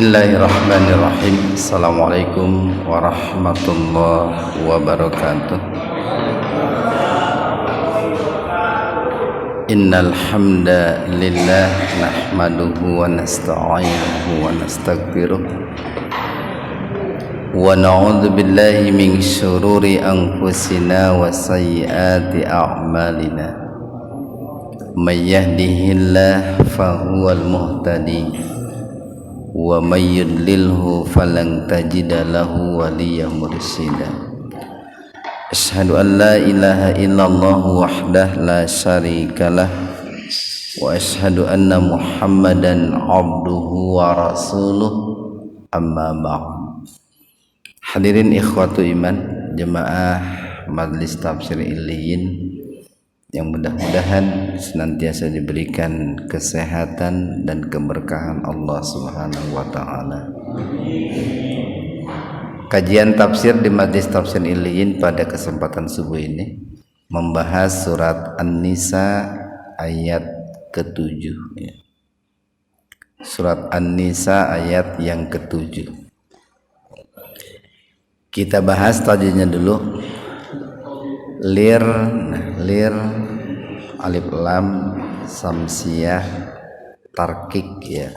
Bismillahirrahmanirrahim. Assalamualaikum warahmatullahi wabarakatuh. Innal hamdalillah nahmaduhu wa nasta'inuhu wa nastaghfiruh wa na'udzu billahi min syururi anfusina wa sayyiati a'malina. May yahdihillahu fahuwal muhtadi wa may yudlilhu falan tajida lahu waliyyan mursyida. Asyhadu an la ilaha illallah wahdahu la syarikalah wa asyhadu anna Muhammadan abduhu wa rasuluh, amma ba'd. Hadirin ikhwatu iman, jemaah Majelis Tafsir Illiyin yang mudah-mudahan senantiasa diberikan kesehatan dan keberkahan Allah Subhanahu wa taala. Kajian tafsir di Majelis Tafsir Illiyin pada kesempatan subuh ini membahas surat An-Nisa ayat ke-7 ya. Surat An-Nisa ayat yang ke-7. Kita bahas tadinya dulu. Lir alif lam samsiyah tarkik ya,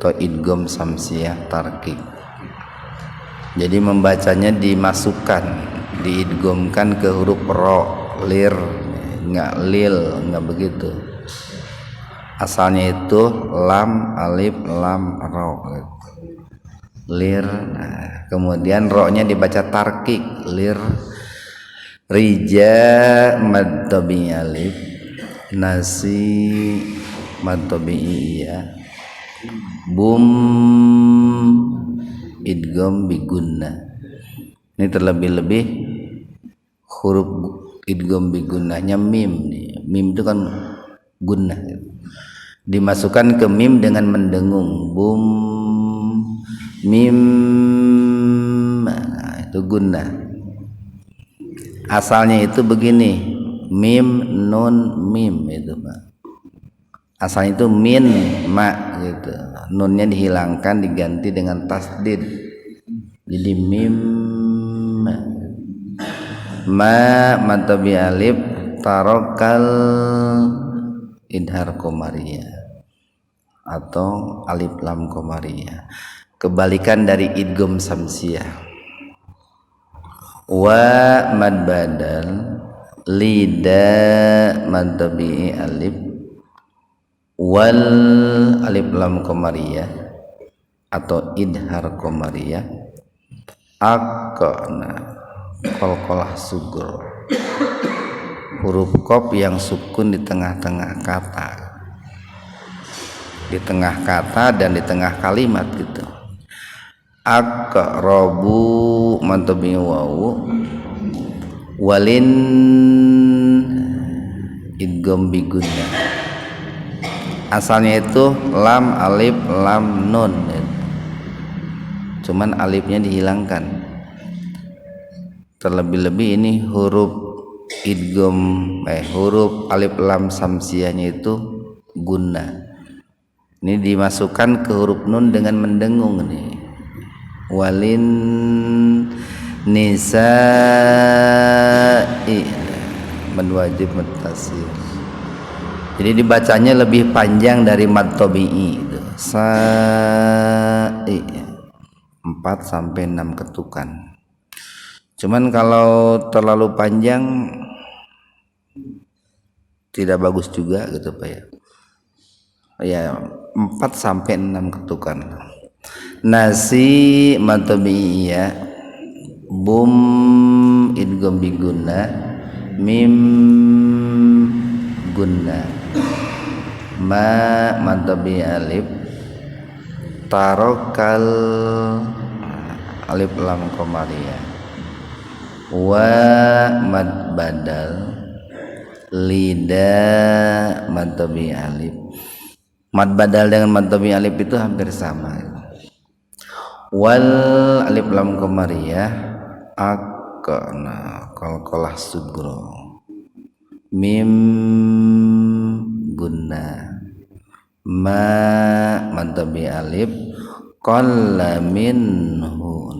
atau idgham samsiyah tarkik. Jadi membacanya dimasukkan, diidghamkan ke huruf ro, lir, enggak lil, enggak begitu. Asalnya itu lam alif lam ro, lir. Nah, kemudian ro-nya dibaca tarkik, lir. Rija mad tabi'i alif, nasi mad tabi'i ya, bum idgham bi gunnah. Ini terlebih-lebih huruf idgham bi gunnahnya mim nih. Mim itu kan gunnah, dimasukkan ke mim dengan mendengung, bum mim, nah, itu gunnah. Asalnya itu begini, mim nun mim itu Pak. Asalnya itu min ma gitu. Nunnya dihilangkan diganti dengan tasdid. Jadi mim ma matabi alif tarokal idhar komariya atau alif lam komariya. Kebalikan dari idgham samsiyah. Wa mad badal lida mad tabi'i alif wal alif lam qamariyah atau idhar qamariyah aqna qalqalah sugur, huruf qaf yang sukun di tengah-tengah kata, di tengah kata dan di tengah kalimat gitu. Aqrabu mantabi wawu walin idgham bi gunnah. Asalnya itu lam alif lam nun, cuman alifnya dihilangkan. Terlebih-lebih ini huruf idgham huruf alif lam samsiyahnya itu gunnah. Ini dimasukkan ke huruf nun dengan mendengung nih. Walin nisa'i mad wajib muttasil. Jadi dibacanya lebih panjang dari mad tabi'i itu. Sa'i 4 sampai 6 ketukan. Cuman kalau terlalu panjang tidak bagus juga gitu Pak ya. Ya 4 sampai 6 ketukan. Nasi matabi'iyah bum idgham bi gunnah mim gunnah ma matabi alif tarokal alif lam qamariyah wa mad badal lida matabi alif. Mad badal dengan matabi alif itu hampir sama. Wal alif lam qamariyah aqna qalqalah sugro mim gunnah ma matabi alif qalla minhu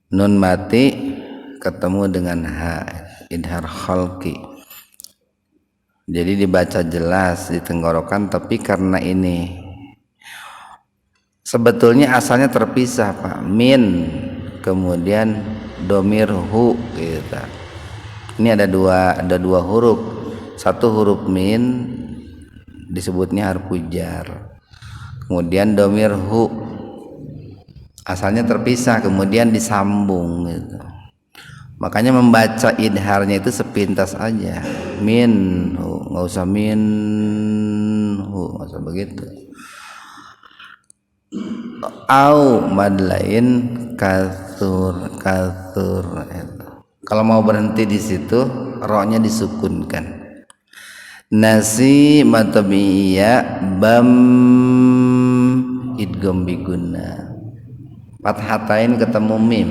nun mati ketemu dengan ha idhar khalqi, jadi dibaca jelas di tenggorokan, tapi karena ini sebetulnya asalnya terpisah Pak, min kemudian domir hu gitu. Ini ada dua huruf, satu huruf min disebutnya harfu jar, kemudian domir hu asalnya terpisah kemudian disambung gitu. Makanya membaca idharnya itu sepintas aja, min hu, nggak usah min hu, nggak usah begitu. Au mad lain kathur kalau mau berhenti di situ ro-nya disukunkan. Nasi matabiyya bam idgham biguna, fathatain ketemu mim,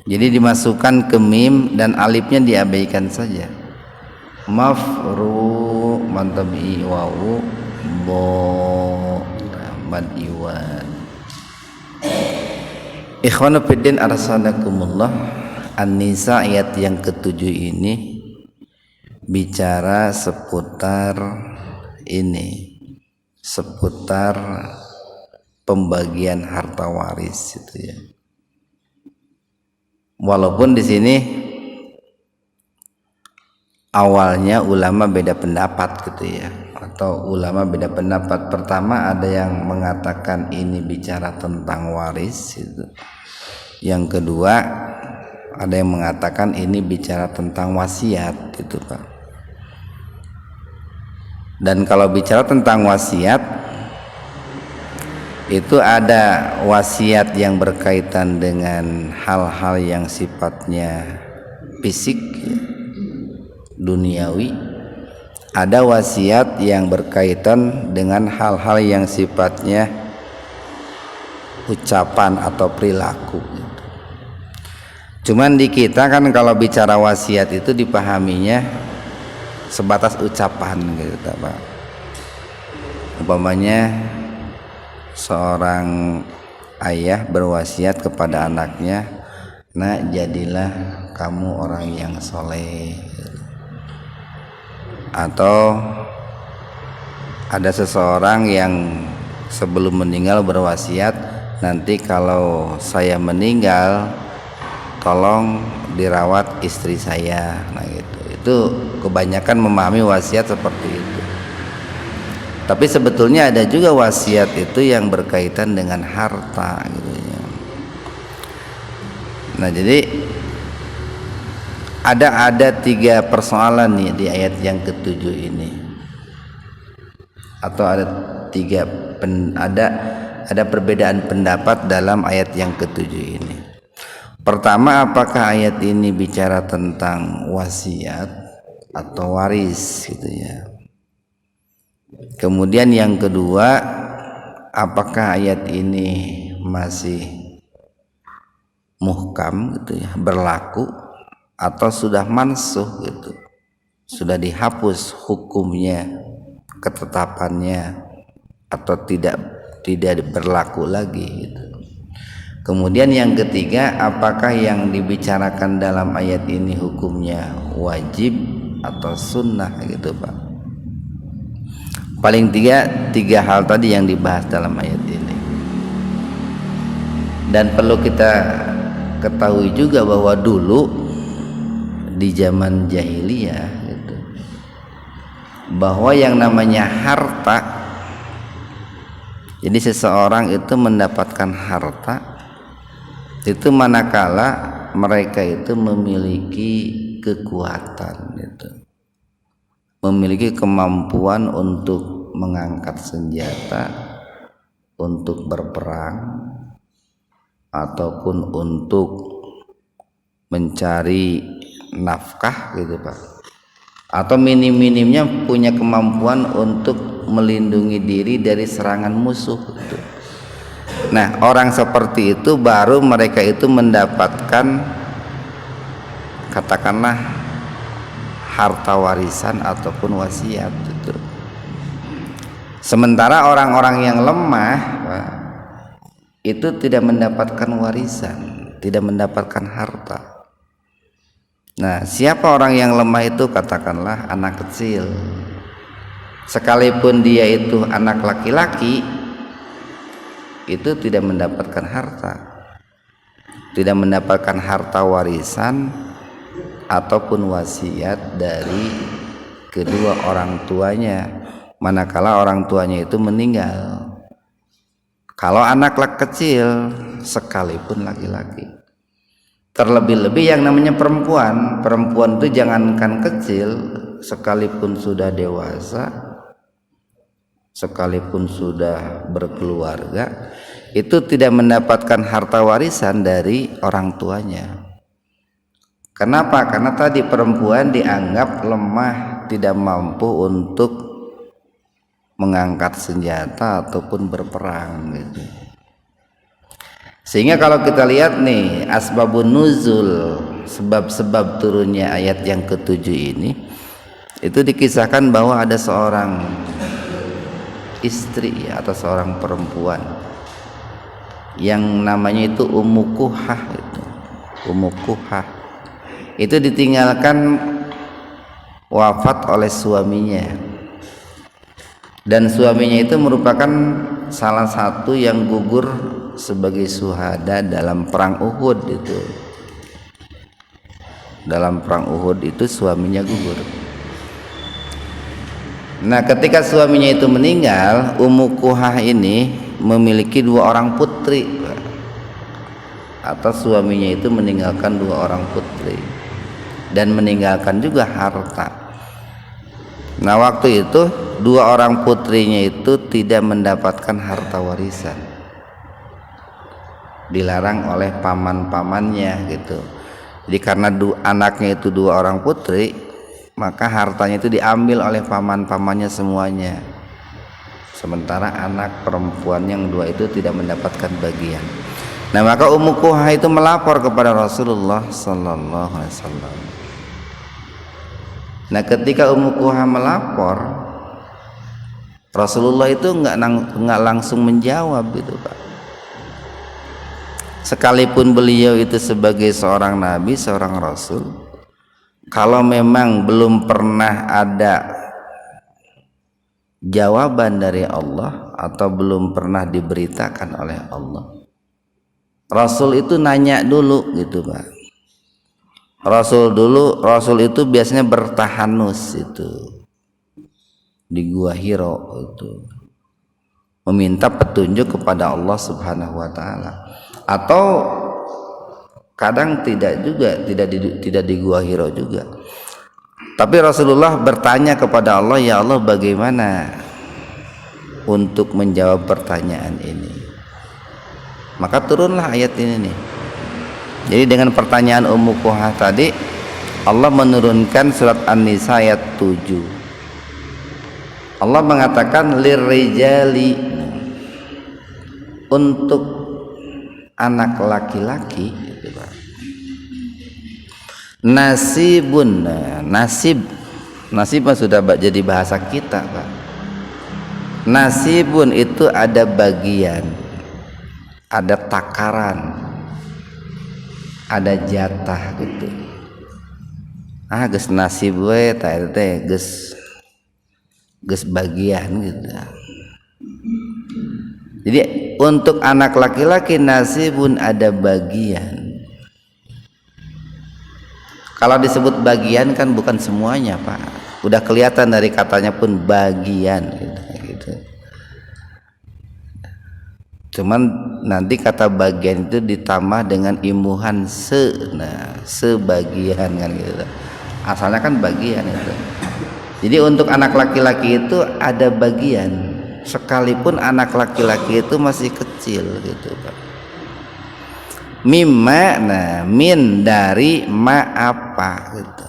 jadi dimasukkan ke mim dan alifnya diabaikan saja. Mafru mantabi wawu bo mad iwan. Ikhwanu fiddin arsadakumullah, An-Nisa ayat yang ketujuh ini bicara seputar ini, seputar pembagian harta waris itu ya. Walaupun di sini awalnya ulama beda pendapat gitu ya, atau ulama beda pendapat. Pertama ada yang mengatakan ini bicara tentang waris gitu. Yang kedua ada yang mengatakan ini bicara tentang wasiat gitu Pak. Dan kalau bicara tentang wasiat itu ada wasiat yang berkaitan dengan hal-hal yang sifatnya fisik duniawi, ada wasiat yang berkaitan dengan hal-hal yang sifatnya ucapan atau perilaku. Cuman di kita kan kalau bicara wasiat itu dipahaminya sebatas ucapan gitu Pak. Umpamanya seorang ayah berwasiat kepada anaknya, nak jadilah kamu orang yang soleh. Atau ada seseorang yang sebelum meninggal berwasiat, nanti kalau saya meninggal tolong dirawat istri saya. Nah gitu, itu kebanyakan memahami wasiat seperti itu. Tapi sebetulnya ada juga wasiat itu yang berkaitan dengan harta gitu ya. Nah jadi ada tiga persoalan nih di ayat yang ketujuh ini, atau ada perbedaan pendapat dalam ayat yang ketujuh ini. Pertama, apakah ayat ini bicara tentang wasiat atau waris gitu ya. Kemudian yang kedua, apakah ayat ini masih muhkam gitu ya, berlaku, atau sudah mansuh gitu, sudah dihapus hukumnya, ketetapannya, atau tidak berlaku lagi gitu. Kemudian yang ketiga, apakah yang dibicarakan dalam ayat ini hukumnya wajib atau sunnah gitu Pak. Paling tiga hal tadi yang dibahas dalam ayat ini. Dan perlu kita ketahui juga bahwa dulu di zaman jahiliyah gitu, bahwa yang namanya harta, jadi seseorang itu mendapatkan harta itu manakala mereka itu memiliki kekuatan gitu, memiliki kemampuan untuk mengangkat senjata, untuk berperang, ataupun untuk mencari nafkah gitu Pak, atau minim-minimnya punya kemampuan untuk melindungi diri dari serangan musuh gitu. Nah orang seperti itu baru mereka itu mendapatkan katakanlah harta warisan ataupun wasiat gitu. Sementara orang-orang yang lemah itu tidak mendapatkan warisan, tidak mendapatkan harta. Nah, siapa orang yang lemah itu? Katakanlah anak kecil. Sekalipun dia itu anak laki-laki, itu tidak mendapatkan harta, tidak mendapatkan harta warisan ataupun wasiat dari kedua orang tuanya manakala orang tuanya itu meninggal. Kalau anak kecil sekalipun laki-laki, terlebih-lebih yang namanya perempuan itu jangankan kecil, sekalipun sudah dewasa, sekalipun sudah berkeluarga, itu tidak mendapatkan harta warisan dari orang tuanya. Kenapa? Karena tadi perempuan dianggap lemah, tidak mampu untuk mengangkat senjata ataupun berperang gitu. Sehingga kalau kita lihat nih asbabun nuzul, sebab-sebab turunnya ayat yang ke-7 ini, itu dikisahkan bahwa ada seorang istri atau seorang perempuan yang namanya itu Ummu Kuhah. Ummu Kuhah itu ditinggalkan wafat oleh suaminya, dan suaminya itu merupakan salah satu yang gugur sebagai syuhada dalam perang Uhud itu. Dalam perang Uhud itu suaminya gugur. Nah, ketika suaminya itu meninggal, Ummu Kuhah ini memiliki 2 orang putri, atau suaminya itu meninggalkan 2 orang putri dan meninggalkan juga harta. Nah, waktu itu 2 orang putrinya itu tidak mendapatkan harta warisan, dilarang oleh paman-pamannya gitu. Jadi karena anaknya itu 2 orang putri, maka hartanya itu diambil oleh paman-pamannya semuanya, sementara anak perempuan yang 2 itu tidak mendapatkan bagian. Nah, maka Ummu Kuhah itu melapor kepada Rasulullah sallallahu alaihi wasallam. Nah, ketika Ummu Kuhah melapor, Rasulullah itu nggak langsung menjawab gitu, Pak. Sekalipun beliau itu sebagai seorang nabi, seorang rasul, kalau memang belum pernah ada jawaban dari Allah atau belum pernah diberitakan oleh Allah, Rasul itu nanya dulu gitu, Pak. Rasul itu biasanya bertahanus itu di Gua Hiro itu, meminta petunjuk kepada Allah Subhanahu wa taala. Atau kadang tidak di Gua Hiro juga. Tapi Rasulullah bertanya kepada Allah, "Ya Allah, bagaimana untuk menjawab pertanyaan ini?" Maka turunlah ayat ini nih. Jadi dengan pertanyaan Ummu Kuhah tadi, Allah menurunkan surat An-Nisa ayat 7. Allah mengatakan lirrijali, untuk anak laki-laki gitu, Pak. Nasibun, nasib sudah jadi bahasa kita, Pak. Nasibun itu ada bagian, ada takaran, ada jatah gitu. Geus nasib we teh geus bagian gitu. Jadi untuk anak laki-laki nasibun ada bagian. Kalau disebut bagian kan bukan semuanya, Pak. Udah kelihatan dari katanya pun bagian gitu. Cuman nanti kata bagian itu ditambah dengan imbuhan sebagian kan gitu. Asalnya kan bagian itu. Jadi untuk anak laki-laki itu ada bagian, sekalipun anak laki-laki itu masih kecil gitu, Pak. Mimma, min dari ma apa gitu.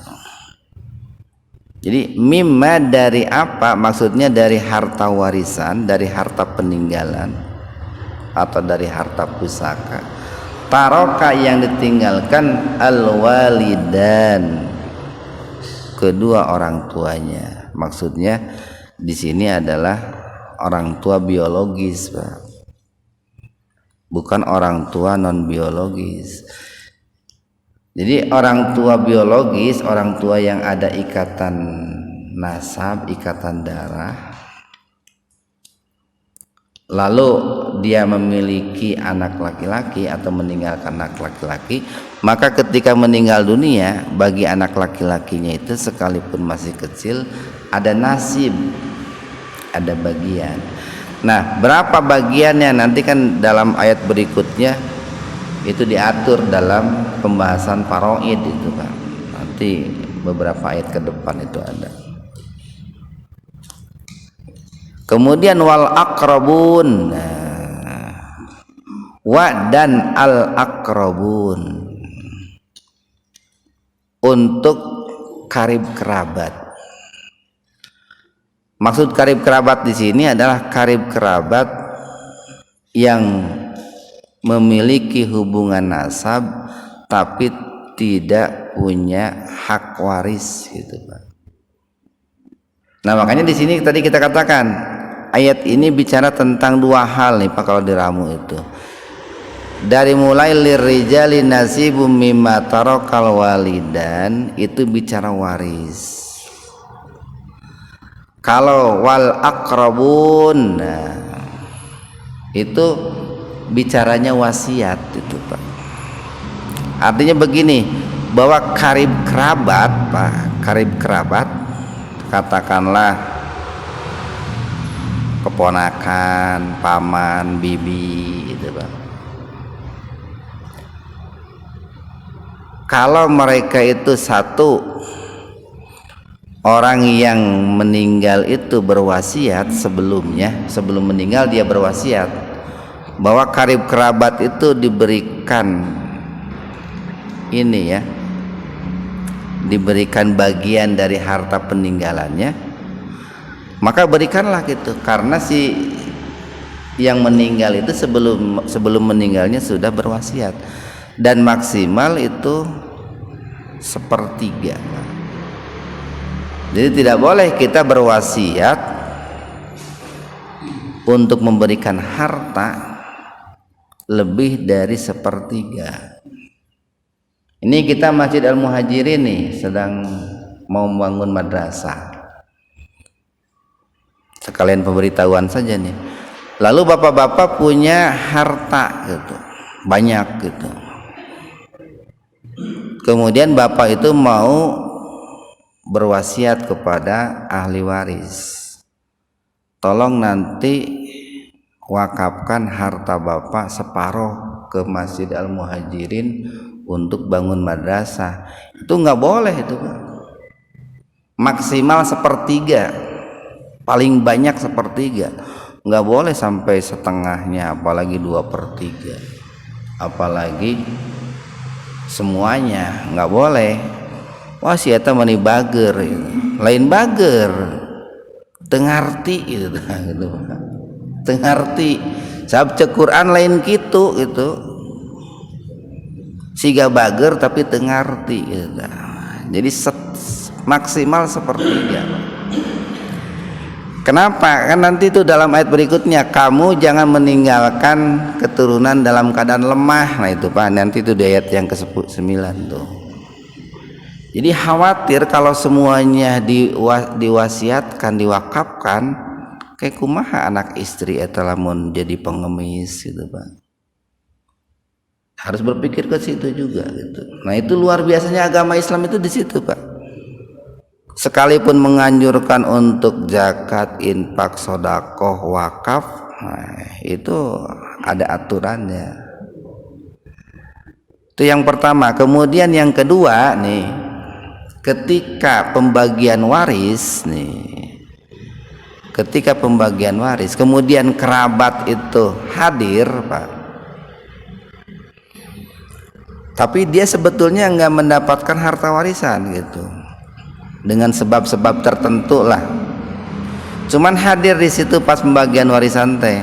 Jadi mimma dari apa, maksudnya dari harta warisan, dari harta peninggalan atau dari harta pusaka. Taroka yang ditinggalkan al-walidan, kedua orang tuanya. Maksudnya di sini adalah orang tua biologis, Pak. Bukan orang tua non biologis. Jadi orang tua biologis, orang tua yang ada ikatan nasab, ikatan darah, lalu dia memiliki anak laki-laki atau meninggalkan anak laki-laki, maka ketika meninggal dunia, bagi anak laki-lakinya itu sekalipun masih kecil ada nasib, ada bagian. Nah, berapa bagiannya nanti kan dalam ayat berikutnya itu diatur dalam pembahasan faraid itu, Pak. Nanti beberapa ayat ke depan itu ada. Kemudian wal aqrabun, wa dan al aqrabun, untuk karib kerabat. Maksud karib kerabat di sini adalah karib kerabat yang memiliki hubungan nasab tapi tidak punya hak waris gitu, Pak. Nah, makanya di sini tadi kita katakan ayat ini bicara tentang dua hal nih, Pak, kalau diramu itu. Dari mulai lirijali nasibum mimma tarakal walidan itu bicara waris. Kalau wal aqrabun, nah, itu bicaranya wasiat itu, Pak. Artinya begini, bahwa karib kerabat, Pak, karib kerabat, katakanlah keponakan, paman, bibi itu, Pak. Kalau mereka itu satu orang yang meninggal itu berwasiat sebelumnya, sebelum meninggal dia berwasiat bahwa karib kerabat itu diberikan ini ya, diberikan bagian dari harta peninggalannya, maka berikanlah gitu, karena si yang meninggal itu sebelum meninggalnya sudah berwasiat, dan maksimal itu 1/3. Jadi tidak boleh kita berwasiat untuk memberikan harta lebih dari 1/3. Ini kita Masjid Al-Muhajirin nih sedang mau membangun madrasah. Sekalian pemberitahuan saja nih. Lalu bapak-bapak punya harta gitu, banyak gitu. Kemudian bapak itu mau berwasiat kepada ahli waris, tolong nanti wakafkan harta bapak separuh ke Masjid Al-Muhajirin untuk bangun madrasah. Itu nggak boleh itu, Pak. Maksimal 1/3, paling banyak 1/3, nggak boleh sampai setengahnya, apalagi 2/3, apalagi semuanya nggak boleh. Wah, si eta mani bager, lain bager, tengarti gitu, gitu. Tengarti, sabca Quran lain gitu, siga bager tapi tengarti gitu. Jadi maksimal 1/3. Kenapa? Kan nanti itu dalam ayat berikutnya, kamu jangan meninggalkan keturunan dalam keadaan lemah. Nah itu, Pak, nanti itu di ayat yang ke-9 tuh. Jadi khawatir kalau semuanya diwasiatkan, diwakafkan, kayak kumaha anak istri eta lamun jadi pengemis gitu, Pak. Harus berpikir ke situ juga gitu. Nah, itu luar biasanya agama Islam itu di situ, Pak. Sekalipun menganjurkan untuk zakat, infak, sedekah, wakaf, nah, itu ada aturannya. Itu yang pertama. Kemudian yang kedua nih, ketika pembagian waris nih, ketika pembagian waris kemudian kerabat itu hadir, Pak, tapi dia sebetulnya nggak mendapatkan harta warisan gitu, dengan sebab-sebab tertentu lah, cuman hadir di situ pas pembagian warisan teh,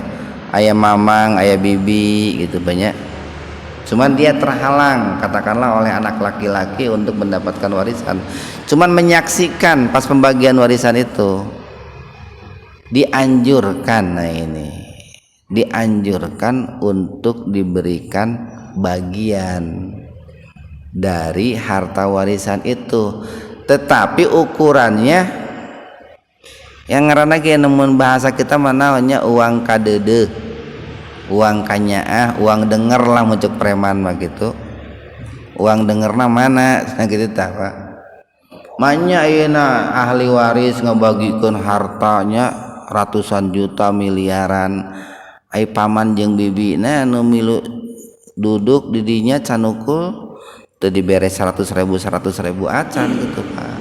ayah mamang, ayah bibi gitu banyak, cuman dia terhalang katakanlah oleh anak laki-laki untuk mendapatkan warisan, cuman menyaksikan pas pembagian warisan itu. dianjurkan, nah ini dianjurkan untuk diberikan bagian dari harta warisan itu, tetapi ukurannya yang ngaranna ge nemun bahasa kita manaonnya uang kadede, uang kanyaah, uang denger lah muncul preman mah gitu. Uang dengerna mana gitu tah Pak. Manya ayeuna ahli waris ngabagikeun hartanya ratusan juta miliaran. Ai paman jeung bibina anu milu duduk di dinya canukul teu dibere 100.000 acan gitu Pak.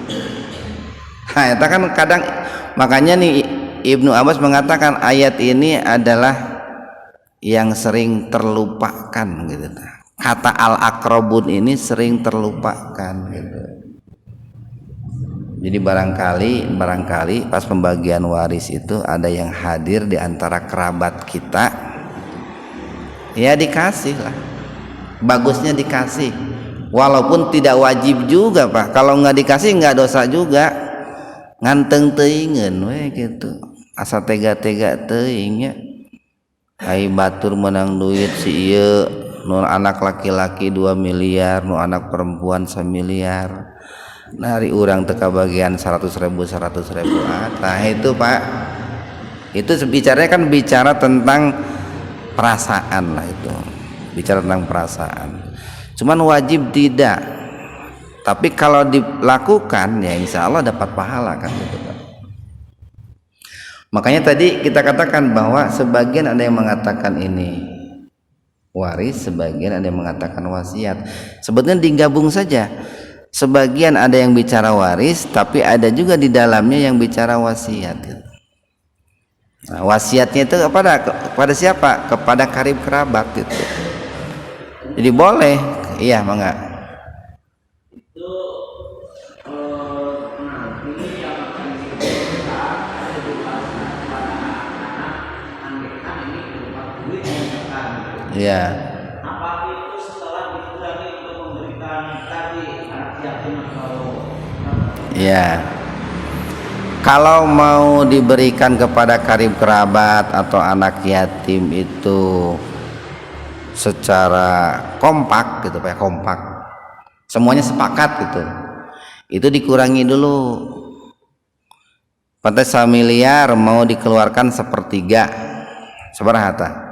Nah eta kan kadang makanya nih Ibnu Abbas mengatakan ayat ini adalah yang sering terlupakan gitu. Kata al-aqrabun ini sering terlupakan gitu. Jadi barangkali pas pembagian waris itu ada yang hadir di antara kerabat kita, ya dikasih lah. Bagusnya dikasih, walaupun tidak wajib juga Pak. Kalau nggak dikasih nggak dosa juga, nganteng teuingeun we gitu. Asa tega-tega teuingnya. Ai batur menang duit si ieu, nu anak laki-laki 2 miliar, nu anak perempuan 1 miliar. Nari urang teka bagian 100.000 nah itu Pak, itu bicaranya kan bicara tentang perasaan lah, itu bicara tentang perasaan, cuman wajib tidak, tapi kalau dilakukan ya insya Allah dapat pahala kan gitu Pak. Makanya tadi kita katakan bahwa sebagian ada yang mengatakan ini waris, sebagian ada yang mengatakan wasiat. Sebetulnya digabung saja. Sebagian ada yang bicara waris, tapi ada juga di dalamnya yang bicara wasiat. Nah, wasiatnya itu kepada siapa? Kepada karib kerabat itu. Jadi boleh, iya mangga. Iya. Ya, kalau mau diberikan kepada karib kerabat atau anak yatim itu secara kompak gitu Pak, kompak, semuanya sepakat gitu, itu dikurangi dulu. Pada 1 miliar mau dikeluarkan 1/3, seberapa?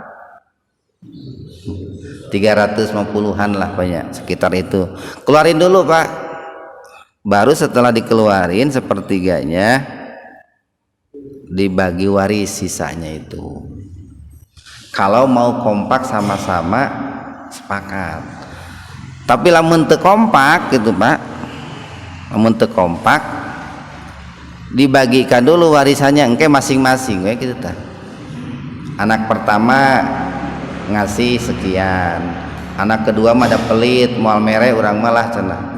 350-an lah banyak, sekitar itu. Keluarin dulu Pak. Baru setelah dikeluarin 1/3-nya dibagi waris sisanya itu. Kalau mau kompak sama-sama sepakat. Tapi lamun teu kompak gitu Pak, lamun teu kompak dibagikan dulu warisannya engke masing-masing we gitu tah. Anak pertama ngasih sekian, anak kedua mah ada pelit moal mere urang malah cenah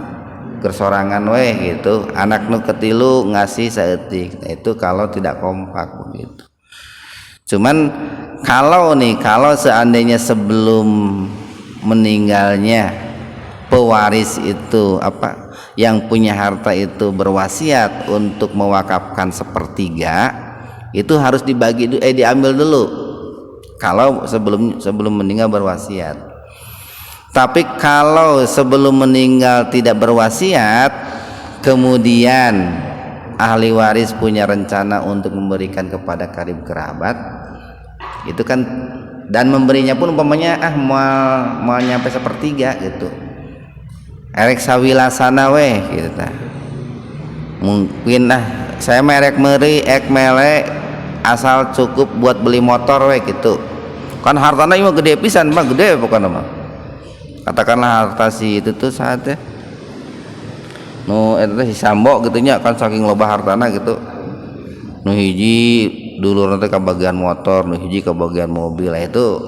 kersorangan weh gitu, anak nu ketilu ngasih saeutik. Nah, itu kalau tidak kompak begitu. Cuman kalau seandainya sebelum meninggalnya pewaris itu yang punya harta itu berwasiat untuk mewakafkan 1/3, itu harus diambil dulu kalau sebelum meninggal berwasiat. Tapi kalau sebelum meninggal tidak berwasiat, kemudian ahli waris punya rencana untuk memberikan kepada karib kerabat, itu kan, dan memberinya pun umpamanya mau nyampe 1/3 gitu, erek sawilasana weh gitu tah. Mungkin saya merek meri ek mele asal cukup buat beli motor weh gitu. Kan hartana mah gede pisan mah, gede pokoknya mah. Katakanlah harta si itu tuh saatnya eta si Sambo gitu nya, kan saking loba hartana gitu. Nu hiji dulur nanti kebagian motor, nu hiji kebagian mobil. Itu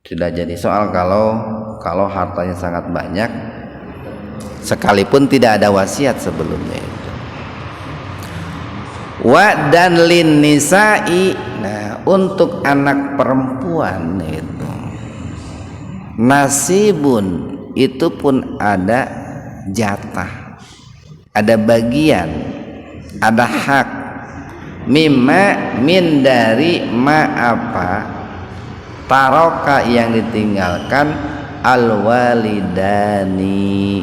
tidak jadi soal kalau hartanya sangat banyak sekalipun tidak ada wasiat sebelumnya itu. Wa dan lin nisa'i, nah untuk anak perempuan itu nasibun, itu pun ada jatah, ada bagian, ada hak, mimma min dari ma apa taroka yang ditinggalkan al walidani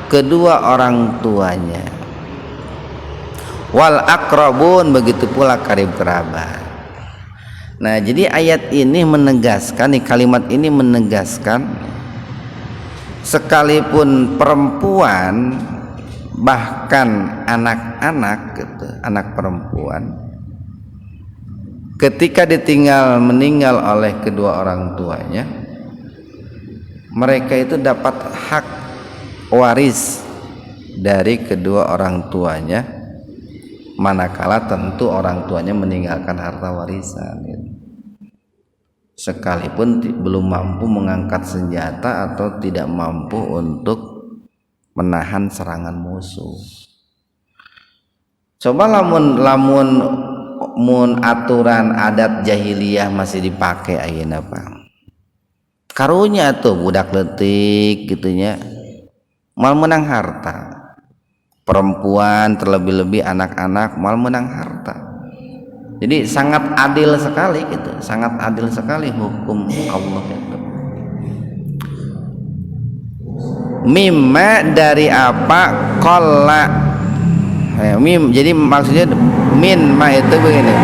kedua orang tuanya, wal akrabun begitu pula karib kerabat. Nah, jadi ayat ini menegaskan, nih kalimat ini menegaskan sekalipun perempuan bahkan anak-anak gitu, anak perempuan ketika meninggal oleh kedua orang tuanya, mereka itu dapat hak waris dari kedua orang tuanya manakala tentu orang tuanya meninggalkan harta warisan gitu. Sekalipun belum mampu mengangkat senjata atau tidak mampu untuk menahan serangan musuh. Coba lamun aturan adat jahiliyah masih dipakai ayeuna Pak. Karunya tuh budak leutik gitunya mal menang harta. Perempuan terlebih-lebih anak-anak mal menang harta. Jadi sangat adil sekali gitu, sangat adil sekali hukum Allah itu. Mimma dari apa qalla. Mim jadi maksudnya min ma itu begini.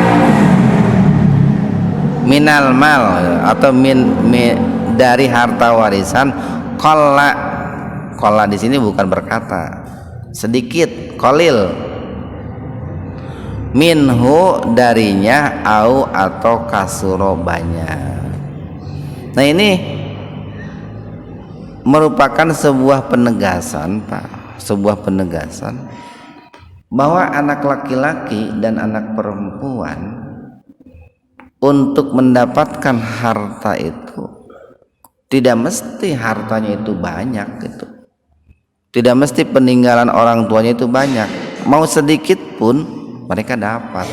Minal mal atau dari harta warisan qalla di sini bukan berkata sedikit, qalil, minhu darinya au atau kasuro banyak. Nah, ini merupakan sebuah penegasan Pak, sebuah penegasan bahwa anak laki-laki dan anak perempuan untuk mendapatkan harta itu tidak mesti hartanya itu banyak gitu. Tidak mesti peninggalan orang tuanya itu banyak. Mau sedikit pun mereka dapat.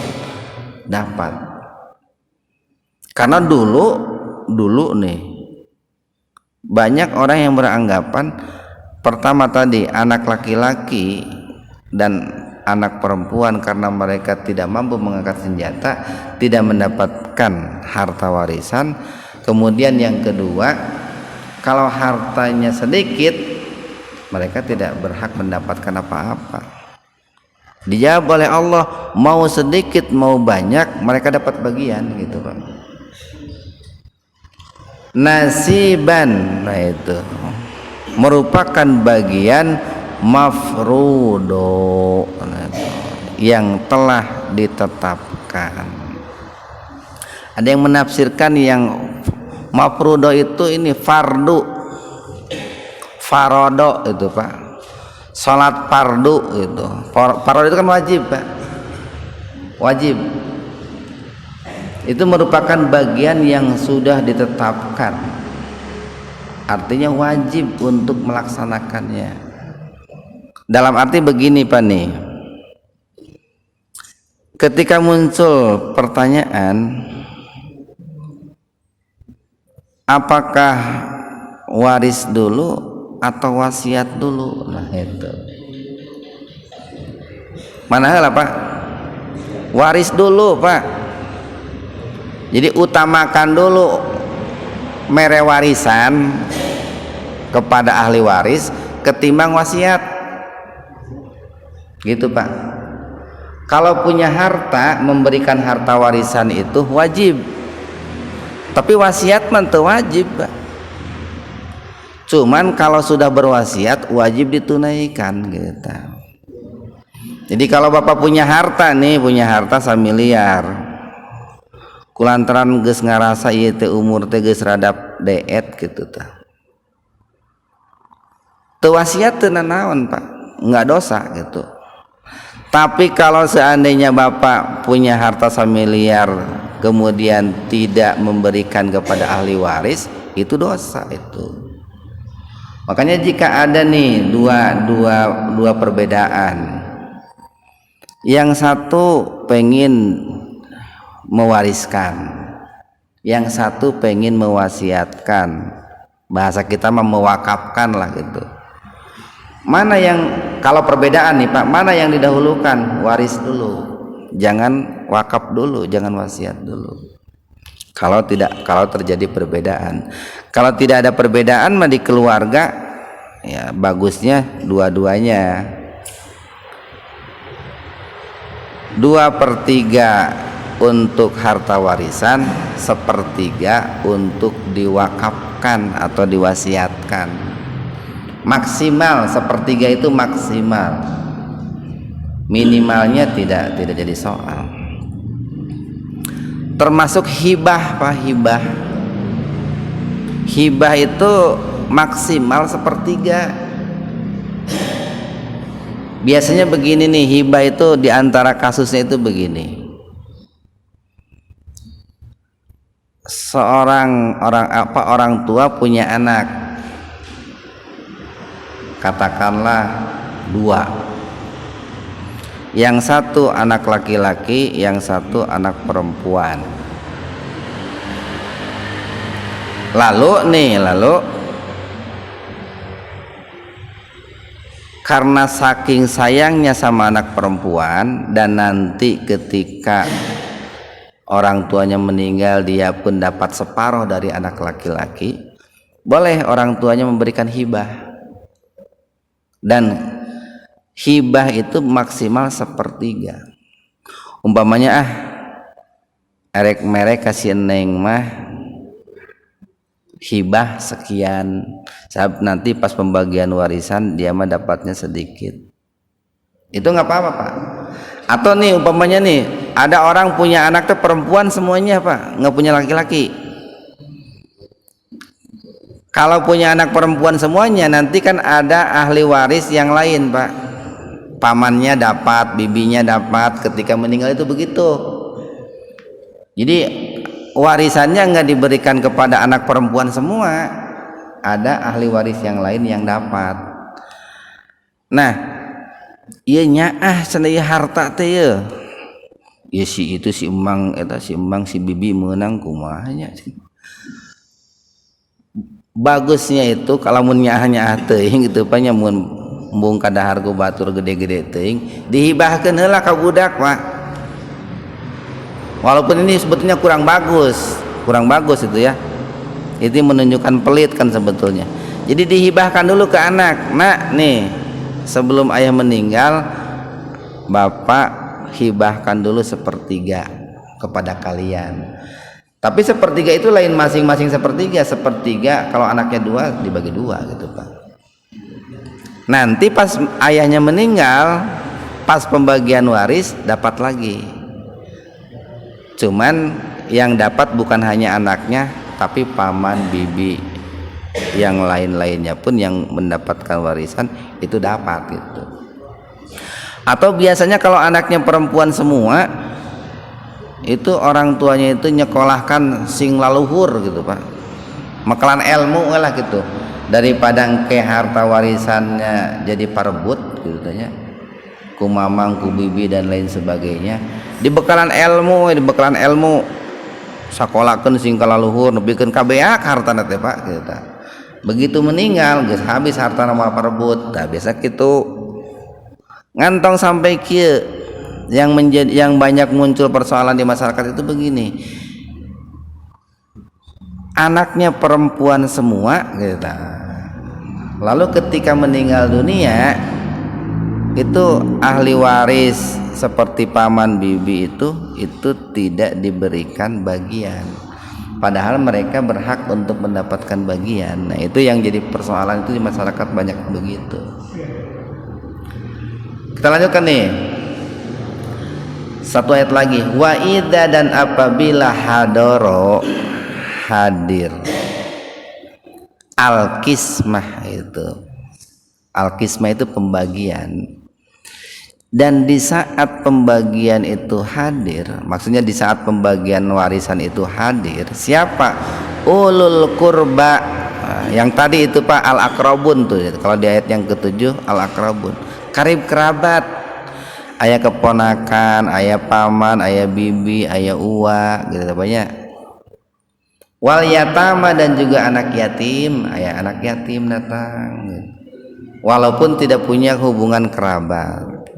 Karena dulu nih banyak orang yang beranggapan pertama tadi anak laki-laki dan anak perempuan karena mereka tidak mampu mengangkat senjata tidak mendapatkan harta warisan. Kemudian yang kedua, kalau hartanya sedikit mereka tidak berhak mendapatkan apa-apa. Dijawab oleh Allah, mau sedikit mau banyak mereka dapat bagian gitu Pak. Nasiban, nah itu merupakan bagian mafrudo yang telah ditetapkan. Ada yang menafsirkan yang mafrudo itu ini fardu, farodo itu Pak, salat fardu itu. Farodo itu kan wajib Pak, wajib. Itu merupakan bagian yang sudah ditetapkan, artinya wajib untuk melaksanakannya. Dalam arti begini Pak nih, ketika muncul pertanyaan apakah waris dulu atau wasiat dulu, nah itu mana lah Pak, waris dulu Pak. Jadi utamakan dulu mere warisan kepada ahli waris ketimbang wasiat gitu Pak. Kalau punya harta, memberikan harta warisan itu wajib, tapi wasiat mah teu wajib Pak. Cuman kalau sudah berwasiat wajib ditunaikan gitu. Jadi kalau Bapak punya harta nih, punya harta 1 miliar, kulantaran geus ngarasa ieu teh umur teh geus rada deet gitu tah. Teu wasiat teu nanaon Pak, enggak dosa gitu. Tapi kalau seandainya Bapak punya harta 1 miliar kemudian tidak memberikan kepada ahli waris, itu dosa itu. Makanya jika ada nih dua perbedaan, yang satu pengen mewariskan, yang satu pengen mewasiatkan, bahasa kita mah mewakafkan lah gitu. Mana yang, kalau perbedaan nih Pak, mana yang didahulukan? Waris dulu. jangan wakaf dulu, jangan wasiat dulu. Kalau terjadi perbedaan. Kalau tidak ada perbedaan mah di keluarga, ya bagusnya dua-duanya. 2/3 untuk harta warisan, 1/3 untuk diwakafkan atau diwasiatkan. Maksimal 1/3 itu maksimal. Minimalnya tidak jadi soal. Termasuk hibah, Pak, hibah. Hibah itu maksimal 1/3. Biasanya begini nih, hibah itu diantara kasusnya itu begini. Orang tua punya anak, katakanlah 2. Yang satu anak laki-laki, yang satu anak perempuan. Lalu karena saking sayangnya sama anak perempuan, dan nanti ketika orang tuanya meninggal dia pun dapat separuh dari anak laki-laki, boleh orang tuanya memberikan hibah. Dan hibah itu maksimal 1/3. Umpamanya erek merek kasih neng mah hibah sekian, nanti pas pembagian warisan dia mah dapatnya sedikit. Itu nggak apa-apa, Pak. Atau nih umpamanya nih ada orang punya anak tuh perempuan semuanya, Pak, nggak punya laki-laki. Kalau punya anak perempuan semuanya, nanti kan ada ahli waris yang lain, Pak. Pamannya dapat, bibinya dapat, ketika meninggal itu begitu. Jadi warisannya nggak diberikan kepada anak perempuan semua, ada ahli waris yang lain yang dapat. Nah, ieu nya cenah harta teh ya. Ya si emang si bibi meunang kumaha nya. Bagusnya itu kalau mun nyaah teuing gitu pa nya mun embung kadahar ku batur gede-gede teuing dihibahkeun heula ka budak, Pak. Walaupun ini sebetulnya kurang bagus itu ya. Itu menunjukkan pelit kan sebetulnya. Jadi dihibahkan dulu ke anak. Nak nih, sebelum ayah meninggal bapak hibahkan dulu 1/3 kepada kalian. Tapi 1/3 itu lain masing-masing 1/3 kalau anaknya 2 dibagi 2 gitu, Pak. Nanti pas ayahnya meninggal, pas pembagian waris dapat lagi. Cuman yang dapat bukan hanya anaknya, tapi paman, bibi, yang lain-lainnya pun yang mendapatkan warisan itu dapat gitu. Atau biasanya kalau anaknya perempuan semua, itu orang tuanya itu nyekolahkan sing laluhur gitu, Pak. Makalan ilmu lah gitu. Daripada engke harta warisannya jadi parebut gitu tanya, ku mamang, ku bibi dan lain sebagainya, dibekalan ilmu sakolahkeun sing kalaluhur nebikeun kabeak hartana teh, Pak, gitu. Begitu meninggal geus habis hartana mah parebut. Tah biasa kitu ngantong sampai kieu. Yang banyak muncul persoalan di masyarakat itu begini, anaknya perempuan semua gitu. Lalu ketika meninggal dunia itu ahli waris seperti paman, bibi itu tidak diberikan bagian, padahal mereka berhak untuk mendapatkan bagian. Nah, itu yang jadi persoalan itu di masyarakat banyak begitu. Kita lanjutkan nih. Satu ayat lagi, wa idza, dan apabila hadoro hadir al-qismah itu pembagian, dan di saat pembagian itu hadir, maksudnya di saat pembagian warisan itu hadir siapa? Ulul qurba. Yang tadi itu, Pak, al-aqrabun tuh. Kalau di ayat yang ke-7 al-aqrabun, karib kerabat, ayah keponakan, ayah paman, ayah bibi, ayah uwa gitu banyak. Wal yatama, dan juga anak yatim, ayah anak yatim datang walaupun tidak punya hubungan kerabat.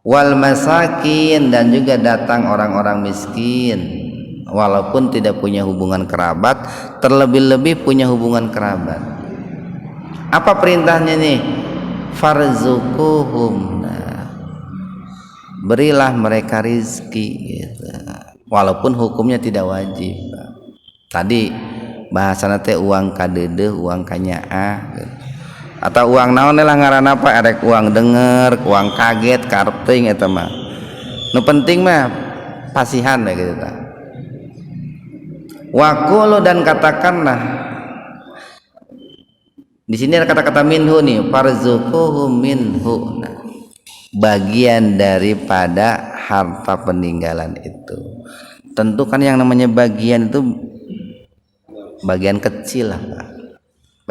wal masakin, dan juga datang orang-orang miskin walaupun tidak punya hubungan kerabat, terlebih-lebih punya hubungan kerabat. Apa perintahnya nih? Farzuquhum, berilah mereka rizki gitu. Walaupun hukumnya tidak wajib. Tadi bahasana teh uang kadeudeung, uang kanyaah gitu. Atau uang naon lah ngaranna apa, erek uang denger, uang kaget, karting eta mah. Nu penting mah pasihan ya gitu tah. Wa qulu, dan katakanlah, di sini ada kata-kata minhu nih, farzuquhum minhu, bagian daripada harta peninggalan itu. Tentu kan yang namanya bagian itu bagian kecil lah Pak,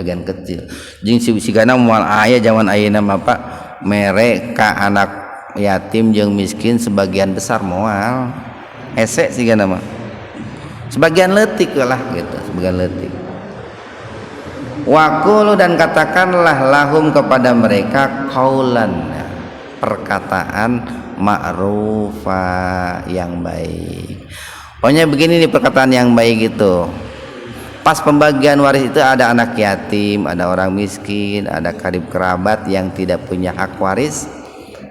bagian kecil. Jeung sigana moal aya zaman ayeuna mah Pak, mere ka anak yatim jeung miskin sebagian besar moal ese sigana mah, sebagian leutik lah gitu, sebagian leutik. Waqulu, dan katakanlah lahum kepada mereka qaulan, perkataan ma'rufa, yang baik. Pokoknya begini nih perkataan yang baik itu. Pas pembagian waris itu ada anak yatim, ada orang miskin, ada karib kerabat yang tidak punya hak waris.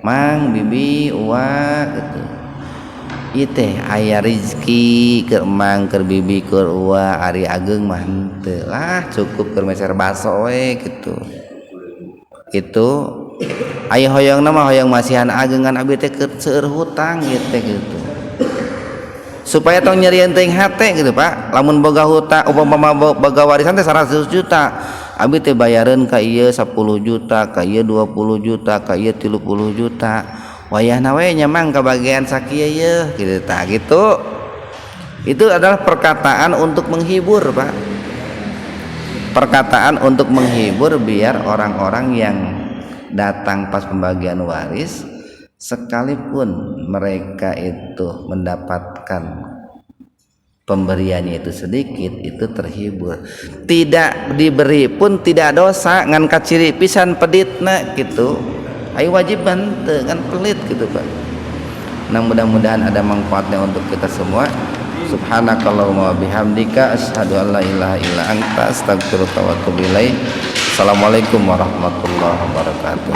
Mang, bibi, uwa gitu. Ieu teh aya rezeki keur mang, keur bibi, keur uwa, ari ageng mah henteu lah, cukup keur meser baso we gitu. Itu aya hoyongna mah hoyong masihan agengan abi teh keur seueur hutang gitu. Supaya tong nyerieun teuing hate gitu Pak. Lamun boga hutang umpama boga warisan teh 100 juta, abi teh bayareun ka ieu 10 juta, ka ieu 20 juta, ka ieu 30 juta. Wayahna we nyamang kabagian sakieu yeuh gitu tah gitu. Itu adalah perkataan untuk menghibur Pak. Perkataan untuk menghibur biar orang-orang yang datang pas pembagian waris, sekalipun mereka itu mendapatkan pemberiannya itu sedikit, itu terhibur. Tidak diberi pun tidak dosa, ngan kaciri pisan peditna gitu. Ayo wajib bantu kan pelit gitu Pak. Nah mudah-mudahan ada manfaatnya untuk kita semua. Subhanakallahumma bihamdika asyhadu an la ilaha illa anta astaghfiruka wa atubu ilaik. Assalamualaikum warahmatullahi wabarakatuh.